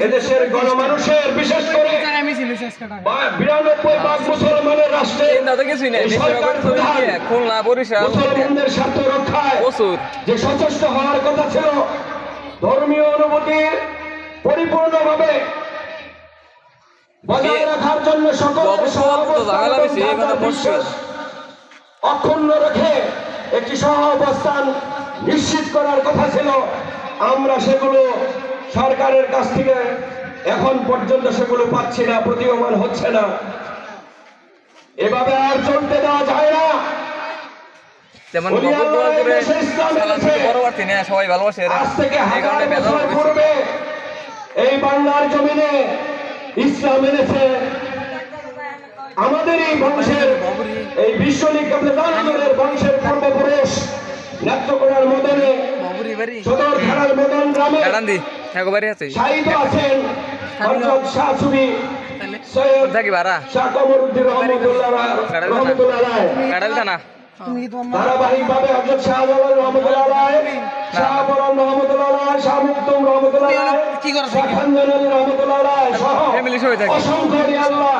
এদেশের গণমানুষের বিশেষ করে 92% মুসলমানের রাষ্ট্রে খুলনা বরিশাল মুসলমানদের স্বার্থ রক্ষায় যে সচেষ্ট হওয়ার কথা ছিল, ধর্মীয় অনুভূতির পরিপূর্ণভাবে বজায় রাখার জন্য সকলের অক্ষুণ্ণ রেখে একটি সহ অবস্থান নিশ্চিত করার কথা ছিল। আমরা সেগুলো সরকারের কাছ থেকে এখন পর্যন্ত সেগুলো পাচ্ছি না, প্রতীয়মান হচ্ছে না। এভাবে আর চলতে দেওয়া যায় না। সবাই ভালোবাসে আজ থেকে পূর্বে এই বাংলার জমিনে ইসলাম এনেছে আমাদেরই বংশের, এই বিশ্বলিক বংশের পূর্বপুরুষ নেত্রকোনার মদনে সদর থানার মদন গ্রামে শাহিদ আছেন হযরত শাহ সুফি সৈয়দ শাহ কমরউদ্দিন রহমতুল্লাহ। ধারাবাহিকভাবে হযরত শাহজালাল রহমতুল্লাহ আলাইহি, শাহ বরম রহমতুল্লাহ আলাইহি, শাহ মুকদুম রহমতুল্লাহ আলাইহি, শাহ খানজানী রহমতুল্লাহ আলাইহি সহ অসংখ্য আল্লাহ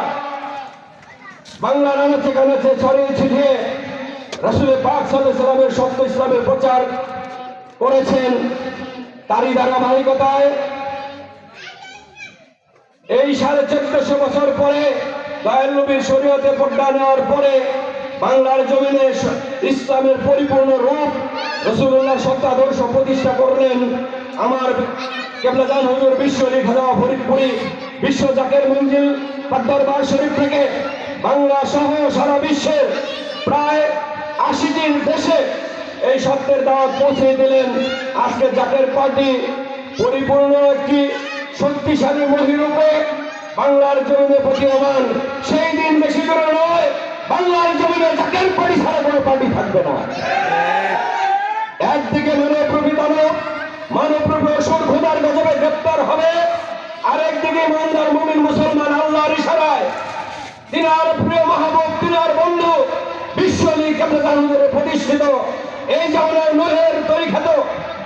বাংলার আনাচে কানাচে ছড়িয়ে ছিটিয়ে রাসূল পাক সাল্লাল্লাহু আলাইহি ওয়াসাল্লামের সত্য ইসলামের প্রচার করেছেন। তারই ধারাবাহিকতায় এই 1450 বছর পরে দয়াল নবীর শরীয়তে পর্দা নেওয়ার পরে বাংলার জমিনে ইসলামের পরিপূর্ণ রূপ রাসূলুল্লাহ সত্যাদর্শ প্রতিষ্ঠা করলেন। আমার কেবলাজান হুজুর বিশ্বলিক খাজা ফরিদপুরি বিশ্ব জাকের মঞ্জিল দরবার শরীফ থেকে বাংলা সহ সারা বিশ্বের প্রায় 80টি দেশে এই সত্যের দাওয়াত পৌঁছে দিলেন। আজকে জাকের পার্টি পরিপূর্ণ একটি শক্তিশালী মহিরূপে বাংলার জমিনে প্রতীয়মান। সেই দিন বেশি দূরে নয়, বাংলার জমিনে জাকের পার্টি ছাড়া কোনো পার্টি থাকবে না। একদিকে মানবরূপী দানব মানবরূপী অসুর খোদার গজবে গ্রেপ্তার হবে, আরেকদিকে ইমানদার মুমিন মুসলমান আল্লাহর ইশারায় তিনার প্রিয় মাহবুব, তিনার বন্ধু বিশ্বলিক কেবলাজানের প্রতিষ্ঠিত এই জামানার নূহের তরিকাত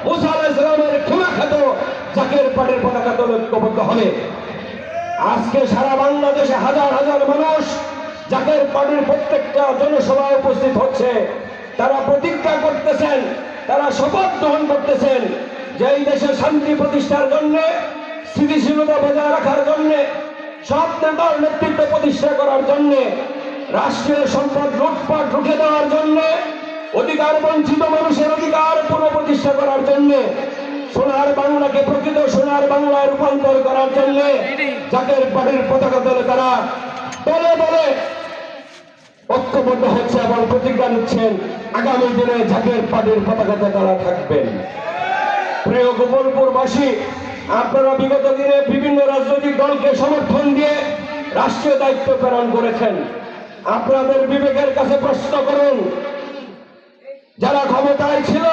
মুসা আলাইহিস সালামের খিলাফত জাকের পার্টির পতাকা তলে ঐক্যবদ্ধ হবে। আজকে সারা বাংলাদেশে হাজার হাজার মানুষ জাকের পার্টির প্রত্যেকটা জনসভায় উপস্থিত হচ্ছে। তারা প্রতিজ্ঞা করতেছেন, তারা শপথ গ্রহণ করতেছেন যে এই দেশে শান্তি প্রতিষ্ঠার জন্য, স্থিতিশীলতা বজায় রাখার জন্য, সব নেতার নেতৃত্ব প্রতিষ্ঠা করার জন্য, রাষ্ট্রীয় সম্পদ লুটপাট রুখে দেওয়ার জন্য, অধিকার বঞ্চিত মানুষের অধিকার পুনঃপ্রতিষ্ঠা করার জন্য, সোনার বাংলাকে প্রকৃত সোনার বাংলায় রূপান্তর করার জন্য জাকের পার্টির পতাকা দলে তারা দলে দলে ঐক্যবদ্ধ হচ্ছে এবং প্রতিজ্ঞা নিচ্ছেন আগামী দিনে জাকের পার্টির পতাকাতে তারা থাকবেন। প্রিয় গোপালপুরবাসী, আপনারা বিগত দিনে বিভিন্ন রাজনৈতিক দলকে সমর্থন দিয়ে রাষ্ট্রীয় দায়িত্ব প্রেরণ করেছেন। আপনাদের বিবেকের কাছে প্রশ্ন করুন, যারা ক্ষমতায় ছিল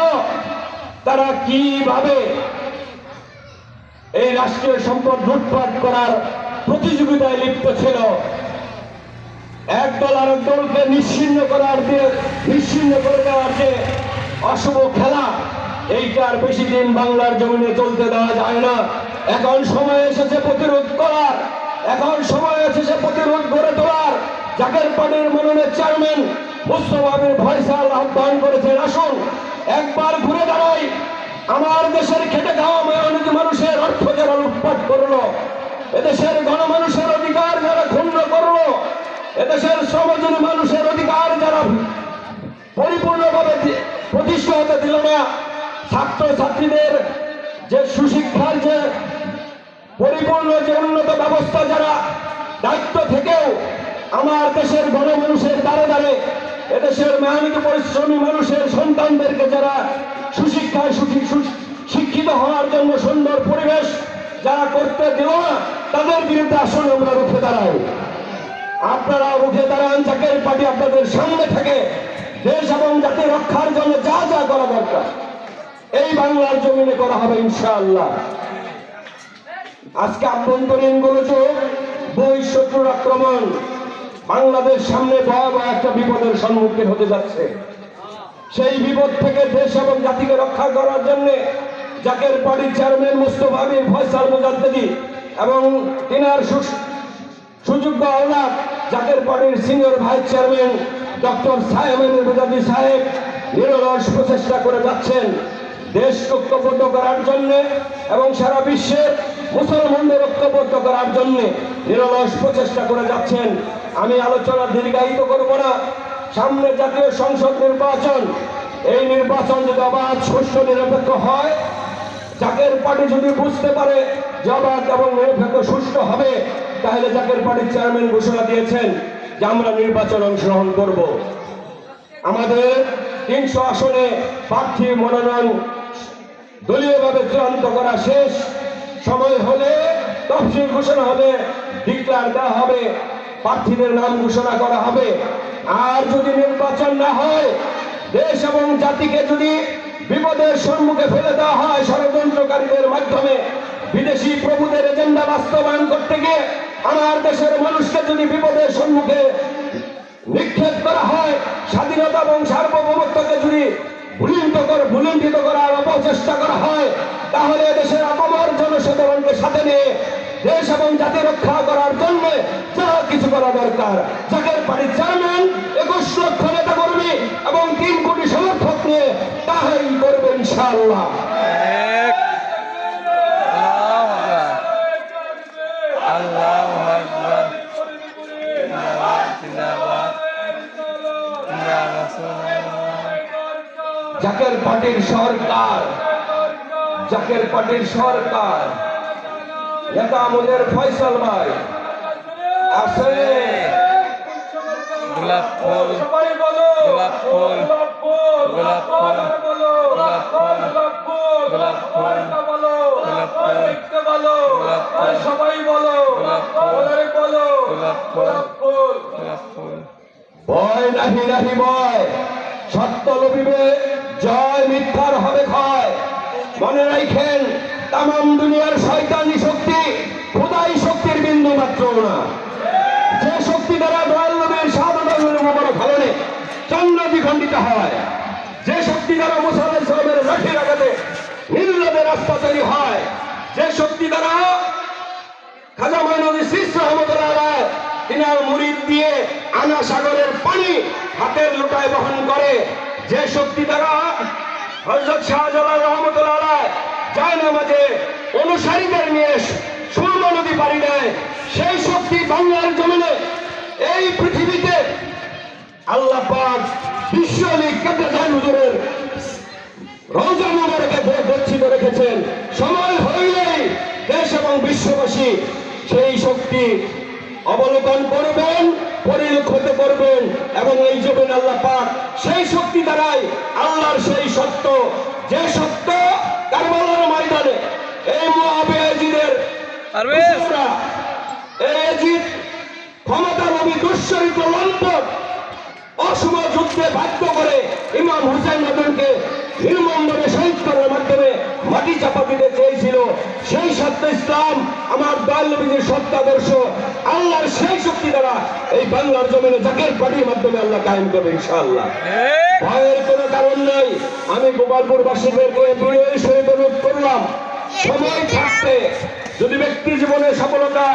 তারা কিভাবে এই রাষ্ট্রীয় সম্পদ লুটপাট করার প্রতিযোগিতায় লিপ্ত ছিল? এক দল আরেক দলকে নিশ্চিহ্ন করে দেওয়ার যে অশুভ খেলা, এইটার বেশি দিন বাংলার জমিনে চলতে দেওয়া যায় না। এখন সময় এসেছে প্রতিরোধ করার, এখন সময় এসেছে প্রতিরোধ গড়ে তোলার। জাকের পার্টির মনোনীত চেয়ারম্যান মুস্তফা আমির ফয়সাল আহ্বান করেছেন, আসুন একবার ঘুরে দাঁড়াই। আমার দেশের খেটে খাওয়া মেহনতি মানুষের অর্থ যারা লুটপাট করলো, এদেশের গণমানুষের অধিকার যারা ক্ষুণ্ণ করলো, এদেশের শ্রমজীবী মানুষের অধিকার যারা পরিপূর্ণভাবে প্রতিষ্ঠা হতে দিল না, ছাত্র ছাত্রীদের যে সুশিক্ষার যে পরিপূর্ণ যে উন্নত ব্যবস্থা যারা দায়িত্ব থেকেও আমার দেশের গণমানুষের দ্বারে দ্বারে এদেশের মেহনতি পরিশ্রমী মানুষের সন্তানদেরকে যারা সুশিক্ষায় শিক্ষিত হওয়ার জন্য সুন্দর পরিবেশ যারা করতে দিল না, তাদের বিরুদ্ধে আসলে আমরা রুখে দাঁড়াই। আপনারা রুখে দাঁড়ান, জাকের পার্টি আপনাদের সামনে থেকে দেশ এবং জাতি রক্ষার জন্য যা যা করা দরকার এই বাংলার জমিনে করা হবে ইনশাআল্লাহ। আজকে আভ্যন্তরীণ গোলযোগ, বহিঃশত্রুর আক্রমণ, বাংলাদেশ সামনে ভয়াবহ একটা বিপদের সম্মুখীন হতে যাচ্ছে। সেই বিপদ থেকে দেশ এবং জাতিকে রক্ষা করার জন্য জাকের পার্টির চেয়ারম্যান মুস্তফা আমির ফয়সাল মুজাদ্দেদি এবং তিনার সুযোগ্য আওলাদ জাকের পার্টির senior vice chairman doctor Sayeman Mujaddi সাহেব নিরলস প্রচেষ্টা করে যাচ্ছেন দেশ ঐক্যবদ্ধ করার জন্য এবং সারা বিশ্বের মুসলমানদের ঐক্যবদ্ধ করার জন্য নিরলস প্রচেষ্টা করে যাচ্ছেন। আমি আলোচনা দীর্ঘায়িত করব না। সামনে জাতীয় সংসদ নির্বাচন, এই নির্বাচন যদি অবাধ সুষ্ঠু নিরপেক্ষ হয়, জাকের পার্টি যদি বুঝতে পারে যে অবাধ এবং নিরপেক্ষ সুষ্ঠু হবে, তাহলে জাকের পার্টির চেয়ারম্যান ঘোষণা দিয়েছেন যে আমরা নির্বাচন অংশগ্রহণ করব। আমাদের 300 আসনে প্রার্থী মনোনয়ন দলীয়ভাবে চূড়ান্ত করা শেষ। সময় হলে তফসিল ঘোষণা হবে, ডিক্লার দেওয়া হবে, প্রার্থীদের নাম ঘোষণা করা হবে। আর যদি নির্বাচন না হয়, দেশ এবং জাতিকে যদি বিপদের সম্মুখে ফেলে দেওয়া হয় ষড়যন্ত্রকারীদের মাধ্যমে, বিদেশি প্রভুদের এজেন্ডা বাস্তবায়ন করতে গিয়ে আমার দেশের মানুষকে যদি বিপদের সম্মুখে নিক্ষেপ করা হয়, স্বাধীনতা এবং সার্বভৌমত্বকে যদি ভুলুণ্ঠিত করার অপচেষ্টা করা হয়, তাহলে দেশের আপামর জনসাধারণকে সাথে নিয়ে দেশ এবং জাতি রক্ষা করার জন্য যা কিছু করা দরকার, জাকের পার্টির চেয়ারম্যান 21 লক্ষ নেতা কর্মী এবং 3 কোটি সমর্থক নিয়ে তাই করবে ইনশাআল্লাহ। জাকের পার্টির সরকার, জাকের পার্টির সরকার নেতা আমাদের ফয়সাল ভাই আছে। গোলাপ ফুল, সবাই বলো গোলাপ ফুল, গোলাপ ফুল, গোলাপ ফুল, বলো গোলাপ ফুল, গোলাপ ফুল, গোলাপ ফুল, বলো গোলাপ ফুল, দেখতে বলো গোলাপ ফুল, সবাই বলো গোলাপ ফুল, বলো গোলাপ ফুল, গোলাপ ফুল। ভয় নাহি নাহি ভয়, সত্য লভিবে জয়, মিথ্যার হবে ক্ষয়। মনে রাখেন, তামাম দুনিয়ার শয়তানি শক্তি খোদাই শক্তির বিন্দু মাত্র না। যে শক্তি দ্বারা দয়াল নবীর শাহাদাতের মোবারক হলনে চন্দ্র দ্বিখণ্ডিত হয়, যে শক্তি দ্বারা মুসা আলাইহিস সালামের লাঠির আঘাতে নীলনদের রাস্তা তৈরি হয়, যে শক্তি দ্বারা খাজা মঈনুদ্দিন চিশতি রহমতুল্লাহ আলাইহি তিনার মুরিদ দিয়ে আনা সাগরের পানি হাতের লোটায় বহন করে, যে শক্তি দ্বারা হযরত শাহজালাল রহমতুল্লাহ আলাইহি জায়নামাজে অনুসারীদের নিয়ে সুরমা নদী পাড়ি দেয়, সেই শক্তি বাংলার জমিনে এই পৃথিবীতে আল্লাহ পাক বিশ্ব লীগ কেবলাজান হুজুরের রওজা মুবারকে গচ্ছিত রেখেছেন। সময় হইলেই দেশ এবং বিশ্ববাসী সেই শক্তি অবলোকন করবেন, পরিলক্ষিত করবেন এবং এই জমিন আল্লাহ পাক সেই শক্তি দ্বারাই আল্লাহর সেই সত্য, যে সত্য কারবালার ময়দানে এই মুআবিয়া ইয়াজিদের ইয়াজিদ ক্ষমতা লোভী দুশ্চরিত্র লম্পট অশুভ যুদ্ধে বাধ্য করে ইমাম হুসাইন নবীকে নির্মমভাবে শহীদ করার মাধ্যমে মাটি চাপা দিতে চেয়েছিল। সেই সত্য ইসলাম আমার দয়াল নবীর সত্য আদর্শ আল্লাহর সেই শক্তি দ্বারা এই বাংলার জমিনে জাকের পার্টির মাধ্যমে আল্লাহ কায়েম করবে ইনশাআল্লাহ। ভয়ের কোনো কারণ নাই। আমি গোপালপুরবাসীদেরকে দূরের সহিত অনুরোধ করলাম, সময় থাকতে যদি ব্যক্তি জীবনে সফলতা,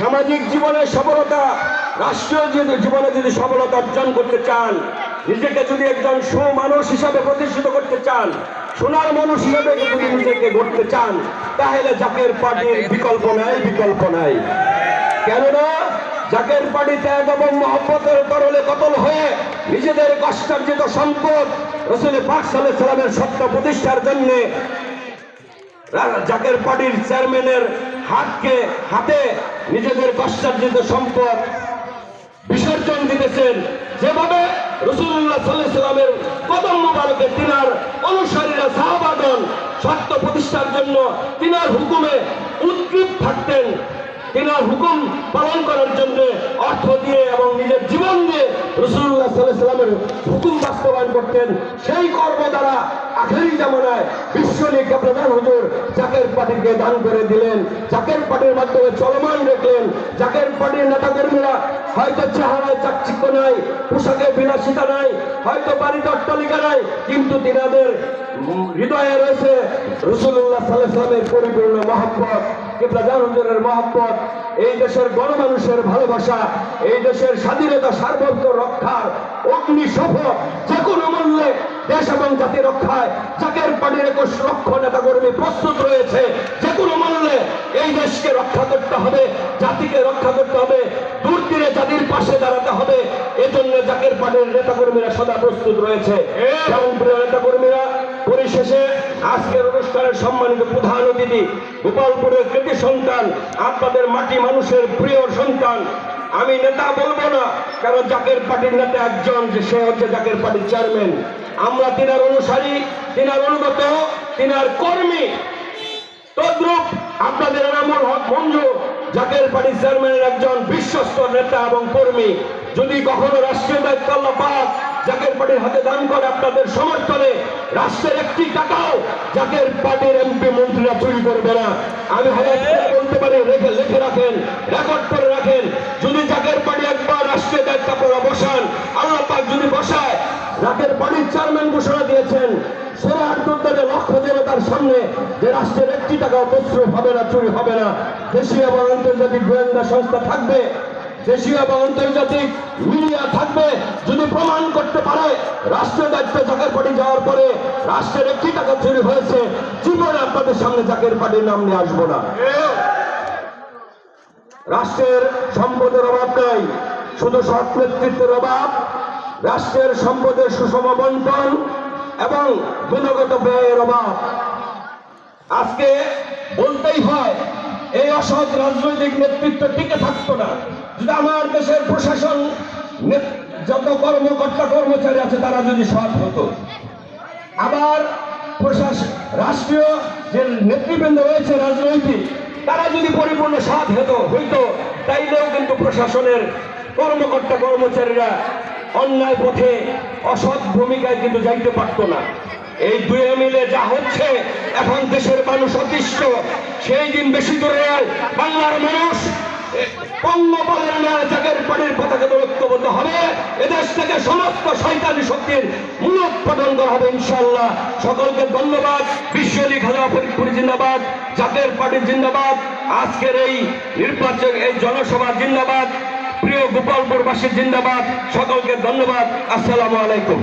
সামাজিক জীবনে সফলতা, রাষ্ট্রীয় জীবনে যদি সফলতা অর্জন করতে চান, নিজেকে যদি একজন সুমানুষ হিসাবে প্রতিষ্ঠিত করতে চান, সোনার মানুষ হিসাবে যদি নিজেকে গড়তে চান, তাহলে জাকের পার্টির বিকল্প নাই, বিকল্প নাই। কেননা জাকের পার্টি ত্যাগ এবং মহব্বতের তরলে কতল হয়ে নিজেদের কষ্টার্জিত সম্পদ রাসূল পাক সাল্লাল্লাহু আলাইহি সাল্লামের সত্য প্রতিষ্ঠার জন্য জাকের পার্টির চেয়ারম্যানের হাতে নিজেদের কষ্টার্জিত সম্পদ বিসর্জন দিতেছেন। যেভাবে রাসূলুল্লাহ সাল্লাল্লাহু আলাইহি সাল্লামের কদম মোবারকে তিনার অনুসারীরা সাহাবাগণ সত্য প্রতিষ্ঠার জন্য তিনার হুকুমে উদ্গ্রীব থাকতেন, তিনার হুকুম পালন করার জন্য অর্থ দিয়ে এবং নিজের জীবন দিয়ে রাসূলুল্লাহ সাল্লাল্লাহু আলাইহি সাল্লামের হুকুম বাস্তবায়ন করতেন। সেই কর্ম দ্বারা আখেরি জামানায় বিশ্ব লীগ কেবলাজান হুজুর জাকের পার্টিকে দান করে দিলেন, জাকের পার্টির মাধ্যমে চলমান রাখলেন। জাকের পার্টির নেতাকর্মীরা হয়তো চেহারায় চাকচিক্য নাই, পোশাকে বিলাসিতা নাই, হয়তো বাড়িতে অট্টালিকা নাই, কিন্তু তিনাদের হৃদয়ে রয়েছে রাসূলুল্লাহ সাল্লাল্লাহু আলাইহি ওয়াসাল্লামের পরিপূর্ণ মহব্বত, কিবলা জান হুজুরের মহব্বত, এই দেশের গণমানুষের ভালোবাসা, এই দেশের স্বাধীনতা সার্বভৌমত্ব রক্ষার অগ্নি শপথ, যে কোনো মূল্যে দেশ এবং জাতি রক্ষায় জাকের পার্টির 21 লক্ষ নেতাকর্মী প্রস্তুত রয়েছে। যে কোনো মূল্যে এই দেশকে রক্ষা করতে হবে, জাতিকে রক্ষা করতে হবে, দুর্দিনে জাতির পাশে দাঁড়াতে হবে। এজন্য জাকের পার্টির নেতাকর্মীরা সদা প্রস্তুত রয়েছে। এবং প্রিয় নেতাকর্মীরা, পরিশেষে আজকের অনুষ্ঠানের সম্মানিত প্রধান অতিথি, গোপালপুরের কৃতি সন্তান, আপনাদের মাটি মানুষের প্রিয় সন্তান, আমি নেতা বলবো না, কারণ জাকের পার্টির নেতা একজন, যে সে হচ্ছে জাকের পার্টির চেয়ারম্যান। আমরা তিনার অনুসারী, তিনার অনুগত, তিনার কর্মী। তদ্রূপ আপনাদের এনামুল হক মঞ্জু জাকের পার্টির চেয়ারম্যানের একজন বিশ্বস্ত নেতা এবং কর্মী। যদি কখনো রাষ্ট্রীয় দায়িত্ব আল্লাহ পাক জাকের পার্টির হাতে দান করে আপনাদের সমর্থনে, রাষ্ট্রের একটি টাকাও জাকের পার্টির এমপি মন্ত্রীরা চুরি করবে না। আমি বলতে পারি, লিখে রাখেন, রেকর্ড করে রাখেন। যদি জাকের পার্টি একবার রাষ্ট্রীয় দায়িত্ব আপনারা বসান, আল্লাহ পাক যদি বসায়, জাকের পার্টির চেয়ারম্যান ঘোষণা দিয়েছেন সোনার দুর্দারে লক্ষ জনতার সামনে যে রাষ্ট্রের একটি টাকাও তছরূপ হবে না, চুরি হবে না। দেশীয় এবং আন্তর্জাতিক গোয়েন্দা সংস্থা থাকবে, দেশীয় এবং আন্তর্জাতিক মিডিয়া থাকবে। যদি প্রমাণ করতে পারে রাষ্ট্রীয় দায়িত্ব জাকের পার্টি যাওয়ার পরে রাষ্ট্রের একটি টাকা চুরি হয়েছে, জীবনে আপনাদের সামনে জাকের পার্টির নাম নিয়ে আসবো না। রাষ্ট্রের সম্পদের অভাব নাই, শুধু সৎ নেতৃত্বের অভাব। রাষ্ট্রের সম্পদের সুষম বন্টন এবং গুণগত ব্যয়ের অভাব। আজকে বলতেই হয়, এই অসৎ রাজনৈতিক নেতৃত্ব টিকে থাকতো না যদি আমার দেশের প্রশাসন, যত কর্মকর্তা কর্মচারী আছে তারা যদি সৎ হতো। আবার প্রশাসন, রাষ্ট্রীয় যে নেতৃবৃন্দ রয়েছে রাজনৈতিক, তারা যদি পরিপূর্ণ সৎ হইতো, তাইলেও কিন্তু প্রশাসনের কর্মকর্তা কর্মচারীরা অন্যায় পথে অসৎ ভূমিকায় কিন্তু যাইতে পারত না। এই দুয়ে মিলে যা হচ্ছে, এখন দেশের মানুষ অতিষ্ঠ। সেই দিন বেশি দূরে নয়, বাংলার মানুষ পঙ্গপালের ন্যায় জাকের পার্টির পতাকা ঐক্যবদ্ধ হবে। এদেশ থেকে সমস্ত শয়তানি শক্তির মূলোৎপাটন করা হবে ইনশাআল্লাহ। সকলকে ধন্যবাদ। বিশ্বলী খাজা ফরিদপুর জিন্দাবাদ, জাকের পার্টি জিন্দাবাদ। আজকের এই নির্বাচন, এই জনসভা জিন্দাবাদ। প্রিয় গোপালপুরবাসী জিন্দাবাদ। সকলকে ধন্যবাদ। আসসালামু আলাইকুম।